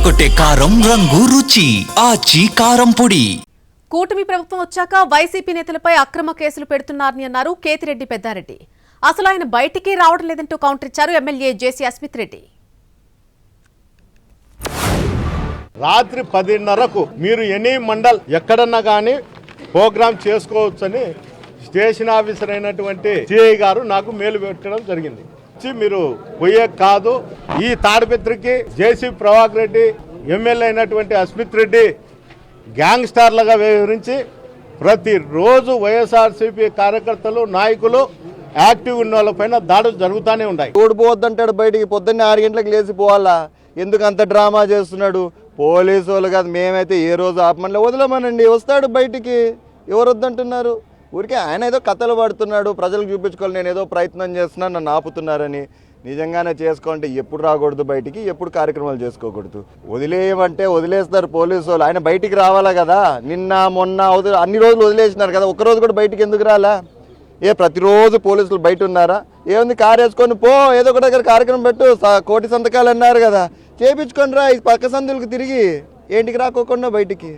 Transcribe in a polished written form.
అదరగొట్టే కారం రంగు రుచి ఆచి కారం పొడి. కూటమి ప్రభుత్వం వచ్చాక వైసీపీ నేతలపై అక్రమ కేసులు పెడుతున్నారని అన్నారు కేతిరెడ్డి పెద్దారెడ్డి. అసలు ఆయన బయటికి రావడం లేదంటూ కౌంటర్ ఇచ్చారు ఎమ్మెల్యే జేసీ అస్మిత్ రెడ్డి. రాత్రి 10:30కు మీరు ఎనీ మండల్ ఎక్కడన్నా కానీ ప్రోగ్రామ్ చేసుకోవచ్చని స్టేషన్ ఆఫీసర్ అయినటువంటి సిఐ గారు నాకు మెయిల్ పెట్టడం జరిగింది. మీరు పోయే కాదు, ఈ తాడిపత్రికి జేసీ ప్రభాకర్ రెడ్డి ఎమ్మెల్యే అయినటువంటి అస్మిత్ రెడ్డి గ్యాంగ్స్టార్లుగా వ్యవహరించి ప్రతిరోజు వైఎస్ఆర్సీపీ కార్యకర్తలు నాయకులు యాక్టివ్ ఉన్న వాళ్ళపైన దాడులు జరుగుతూనే ఉన్నాయి. ఓడిపోవద్దంటాడు బయటికి, పొద్దున్నే 6 గంటలకు లేచిపోవాలా, ఎందుకు అంత డ్రామా చేస్తున్నాడు? పోలీసు వాళ్ళు కాదు, మేమైతే ఏ రోజు ఆపమని వదలమనండి, వస్తాడు బయటికి. ఎవరు వద్దంటున్నారు? ఊరికే ఆయన ఏదో కథలు పడుతున్నాడు, ప్రజలకు చూపించుకోవాలి నేను ఏదో ప్రయత్నం చేస్తున్నాను, నన్ను ఆపుతున్నారని. నిజంగానే చేసుకోండి, ఎప్పుడు రాకూడదు బయటికి, ఎప్పుడు కార్యక్రమాలు చేసుకోకూడదు. వదిలేయమంటే వదిలేస్తారు పోలీసు వాళ్ళు, ఆయన బయటికి రావాలా కదా. నిన్న మొన్న అన్ని రోజులు వదిలేసినారు కదా, ఒక్కరోజు కూడా బయటికి ఎందుకు రాలా? ప్రతిరోజు పోలీసులు బయట ఉన్నారా? ఏముంది, కారు వేసుకొని పో, ఏదో ఒక దగ్గర కార్యక్రమం పెట్టు, 1 కోటి సంతకాలు అన్నారు కదా, చేపించుకొని రా. ఈ పక్క సందులకు తిరిగి ఏంటికి రాకోకుండా బయటికి.